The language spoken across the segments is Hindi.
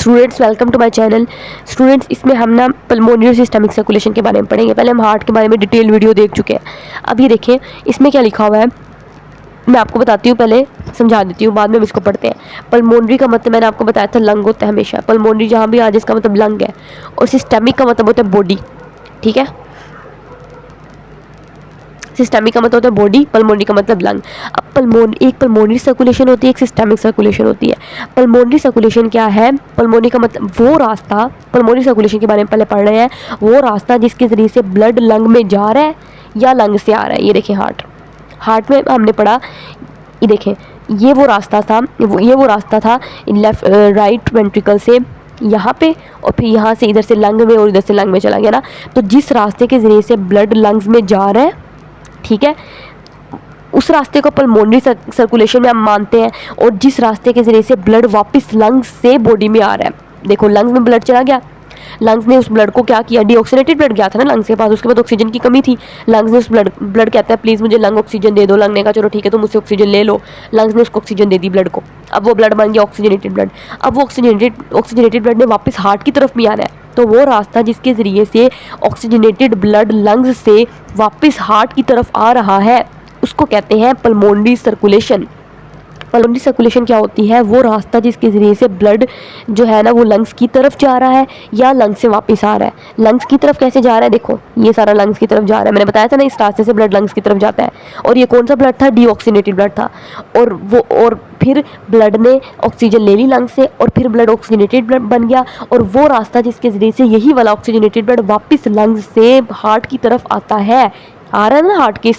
Students welcome to my channel. Students इसमें हम ना पल्मोनरी और सिस्टमिक सर्कुलेशन के बारे में पढ़ेंगे। पहले हम हार्ट के बारे में डिटेल वीडियो देख चुके हैं। अब ये देखें इसमें क्या लिखा हुआ है, मैं आपको बताती हूँ, पहले समझा देती हूँ, बाद में हम इसको पढ़ते हैं। पल्मोनरी का मतलब मैंने आपको बताया था लंग होता है हमेशा। पल्मोनरी जहाँ भी आ जाए इसका मतलब लंग है। और सिस्टमिक का मतलब होता है बॉडी, ठीक है। सिस्टमिक का मतलब होता है बॉडी, पल्मोनरी का मतलब लंग। अब एक पल्मोनरी सर्कुलेशन होती है, एक सिस्टमिक सर्कुलेशन होती है। पल्मोनरी सर्कुलेशन क्या है? पल्मोनरी का मतलब वो रास्ता, पल्मोनरी सर्कुलेशन के बारे में पहले पढ़ रहे हैं, वो रास्ता जिसके ज़रिए से ब्लड लंग में जा रहा है या लंग से आ रहा है। ये देखें हार्ट में हमने पढ़ा, ये देखें ये वो रास्ता था लेफ्ट राइट वेंट्रिकल से यहाँ पे, और फिर यहाँ से इधर से लंग में और इधर से लंग में चला गया ना। तो जिस रास्ते के ज़रिए से ब्लड लंग्स में जा रहा है, ठीक है, उस रास्ते को पल्मोनरी सर्कुलेशन में हम मानते हैं। और जिस रास्ते के ज़रिए से ब्लड वापस लंग्स से बॉडी में आ रहा है, देखो लंग्स में ब्लड चला गया, लंग्स ने उस ब्लड को क्या किया, डीऑक्सीनेटेड ब्लड गया था ना लंग्स के पास, उसके बाद ऑक्सीजन की कमी थी। लंग्स ने उस ब्लड कहता है प्लीज़ मुझे लंग ऑक्सीजन दे दो। लंग ने कहा चलो ठीक है तुम मुझसे ऑक्सीजन ले लो। लंग्स ने उसको ऑक्सीजन दे दी ब्लड को। अब वो ब्लड बन गया ऑक्सीजनेटेड ब्लड। अब वो ऑक्सीजनेटेड ब्लड ने वापस हार्ट की तरफ भी आना है। तो वो रास्ता जिसके ज़रिए से ऑक्सीजनेटेड ब्लड लंग्स से वापस हार्ट की तरफ आ रहा है उसको कहते हैं पल्मोनरी सर्कुलेशन। पल्मोनरी सर्कुलेशन क्या होती है? वो रास्ता जिसके ज़रिए से ब्लड जो है ना वो लंग्स की तरफ जा रहा है या लंग्स से वापस आ रहा है। लंग्स की तरफ कैसे जा रहा है? देखो ये सारा लंग्स की तरफ जा रहा है, मैंने बताया था ना इस रास्ते से ब्लड लंग्स की तरफ जाता है। और ये कौन सा ब्लड था? डीऑक्सीनेटेड ब्लड था। और फिर ब्लड ने ऑक्सीजन ले ली लंग्स से, और फिर ब्लड ऑक्सीजनेटेड ब्लड बन गया। और वो रास्ता जिसके ज़रिए से यही वाला ऑक्सीजनेटेड ब्लड वापस लंग्स से हार्ट की तरफ आता है, आ रहा है ना हार्ट के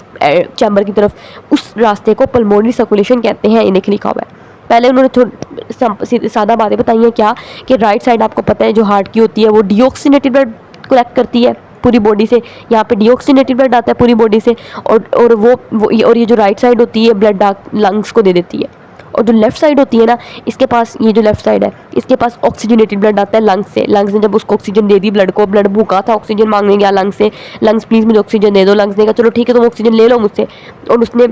चैम्बर की तरफ, उस रास्ते को पल्मोनरी सर्कुलेशन कहते हैं। इन्हें लिखा हुआ है। पहले उन्होंने थोड़ी सादा बातें बताई हैं क्या, कि राइट साइड आपको पता है जो हार्ट की होती है वो डीऑक्सीनेटेड ब्लड कलेक्ट करती है पूरी बॉडी से। यहाँ पे डीऑक्सीनेटेड ब्लड आता है पूरी बॉडी से, और ये जो राइट साइड होती है ब्लड लंग्स को दे देती है। और जो लेफ्ट साइड होती है ना, इसके पास ये जो लेफ्ट साइड है इसके पास ऑक्सीजनेटेड ब्लड आता है लंग्स से। लंग्स ने जब उसको ऑक्सीजन दे दी ब्लड को, ब्लड भूखा था, ऑक्सीजन मांगने गया लंग्स से, लंग्स प्लीज़ मुझे ऑक्सीजन दे दो। लंग्स ने कहा चलो ठीक है तुम ऑक्सीजन ले लो मुझसे, और उसने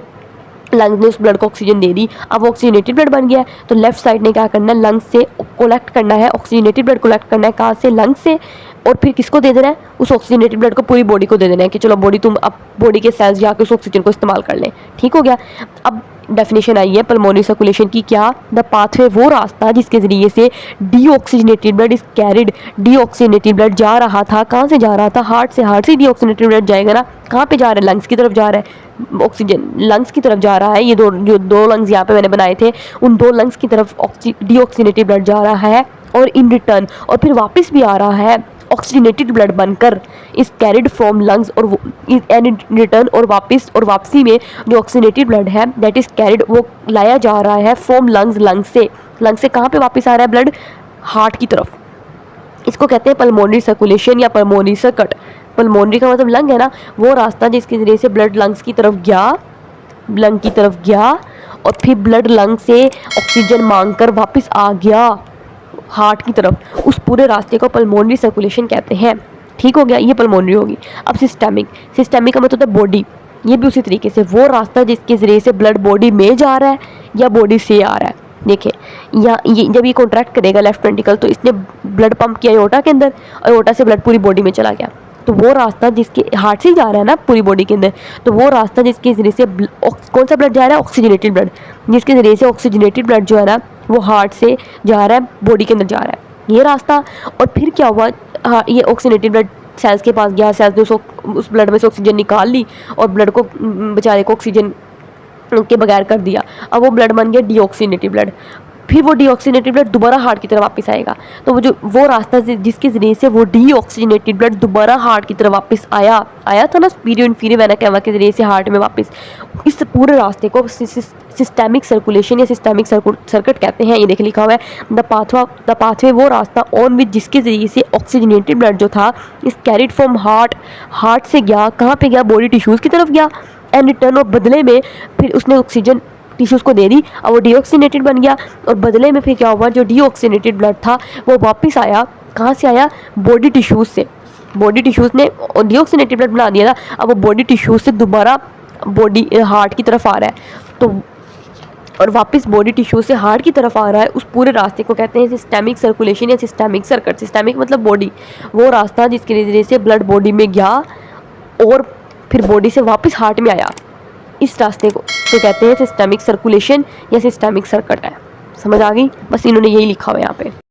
लंग्स ने उस ब्लड को ऑक्सीजन दे दी। अब वो ऑक्सीजनेटेड ब्लड बन गया है। तो लेफ्ट साइड ने क्या करना है, लंग्स से कलेक्ट करना है, ऑक्सीजनेटेड ब्लड कलेक्ट करना है। कहाँ से? लंग्स से। और फिर किसको दे देना है? उस ऑक्सीजनेटेड ब्लड को पूरी बॉडी को दे देना है कि चलो बॉडी तुम अब बॉडी के सेल्स जाके उस ऑक्सीजन को इस्तेमाल कर लें। ठीक हो गया। अब डेफिनेशन आई है पल्मोनरी सर्कुलेशन की, क्या? द पाथवे वो रास्ता जिसके ज़रिए से deoxygenated blood is carried, deoxygenated blood जा रहा था। कहाँ से जा रहा था? हार्ट से। हार्ट से डीऑक्सीजनेटेड ब्लड जाएगा ना, कहाँ पे जा रहा है? लंग्स की तरफ जा रहा है। ऑक्सीजन लंग्स की तरफ जा रहा है। ये जो दो लंग्स यहाँ पे मैंने बनाए थे, उन दो लंग्स की तरफ डीऑक्सीजनेटेड ब्लड जा रहा है, और इन रिटर्न और फिर वापस भी आ रहा है ऑक्सीजनेटेड ब्लड बनकर, इज कैरिड फ्रॉम लंग्स, और इन रिटर्न और वापसी में जो ऑक्सीजनेटेड ब्लड है दैट इज कैरिड, वो लाया जा रहा है फ्रॉम लंग्स से। लंग्स से कहाँ पे वापस आ रहा है ब्लड? हार्ट की तरफ। इसको कहते हैं पल्मोनरी सर्कुलेशन या पल्मोनरी सर्किट। पल्मोनरी का मतलब लंग है ना, वो रास्ता जिसके ज़रिए से ब्लड लंग्स की तरफ गया, लंग की तरफ गया, और फिर ब्लड लंग से ऑक्सीजन मांगकर वापस आ गया हार्ट की तरफ। उस पूरे रास्ते को पल्मोनरी सर्कुलेशन कहते हैं। ठीक हो गया, ये पल्मोनरी होगी। अब सिस्टमिक का मतलब होता है बॉडी। ये भी उसी तरीके से वो रास्ता जिसके ज़रिए से ब्लड बॉडी में जा रहा है या बॉडी से आ रहा है। देखिए ये जब ये कॉन्ट्रैक्ट करेगा लेफ्ट वेंट्रिकल, तो इसने ब्लड पंप किया एओर्टा के अंदर, और एओर्टा से ब्लड पूरी बॉडी में चला गया। तो वो रास्ता जिसके हार्ट से जा रहा है ना पूरी बॉडी के अंदर, तो वो रास्ता जिसके ज़रिए से कौन सा ब्लड जा रहा है? Oxygenated blood. जिसके ज़रिए से ऑक्सीजनेटेड ब्लड जो है ना वो हार्ट से जा रहा है, बॉडी के अंदर जा रहा है ये रास्ता। और फिर क्या हुआ, ये ऑक्सीजनेटेड ब्लड सेल्स के पास गया, सेल्स ने उस ब्लड में से ऑक्सीजन निकाल ली, और ब्लड को बेचारे को ऑक्सीजन के बगैर कर दिया। अब वो ब्लड बन गया डीऑक्सीनेटेड ब्लड। फिर वो डीऑक्सीनेटेड ब्लड दोबारा हार्ट की तरफ वापस आएगा। तो वो रास्ता जिसके ज़रिए से वो डीऑक्सीनेटेड ब्लड दोबारा हार्ट की तरफ वापस आया था ना, सुपीरियर इन्फीरियर वेना कैवा के ज़रिए से हार्ट में वापस, इस पूरे रास्ते को सिस्टमिक सर्कुलेशन या सिस्टमिक सर्किट कहते हैं। ये देख लिखा हुआ है, द पाथवे वो रास्ता ऑन विच जिसके ज़रिए से ऑक्सीजनेटेड ब्लड जो था इस कैरिड फ्रॉम हार्ट से गया, कहाँ पे गया? बॉडी टिश्यूज़ की तरफ गया, एंड रिटर्न, और बदले में फिर उसने ऑक्सीजन टिश्यूज़ को दे दी, और वो डीऑक्सीनेटेड बन गया। और बदले में फिर क्या हुआ, जो डीऑक्सीनेटेड ब्लड था वो वापस आया, कहाँ से आया? बॉडी टिश्यूज़ से। बॉडी टिश्यूज़ ने डीऑक्सीनेटेड ब्लड बना दिया था, अब वो बॉडी टिश्यूज़ से दोबारा बॉडी हार्ट की तरफ आ रहा है। तो और वापस बॉडी टिश्यू से हार्ट की तरफ आ रहा है, उस पूरे रास्ते को कहते हैं सिस्टेमिक सर्कुलेशन या सिस्टेमिक सर्किट। सिस्टेमिक मतलब बॉडी, वो रास्ता जिसके जरिए से ब्लड बॉडी में गया और फिर बॉडी से वापस हार्ट में आया, इस रास्ते को तो कहते हैं सिस्टेमिक सर्कुलेशन या सिस्टेमिक सर्किट है। समझ आ गई? बस इन्होंने यही लिखा हुआ है यहाँ पे।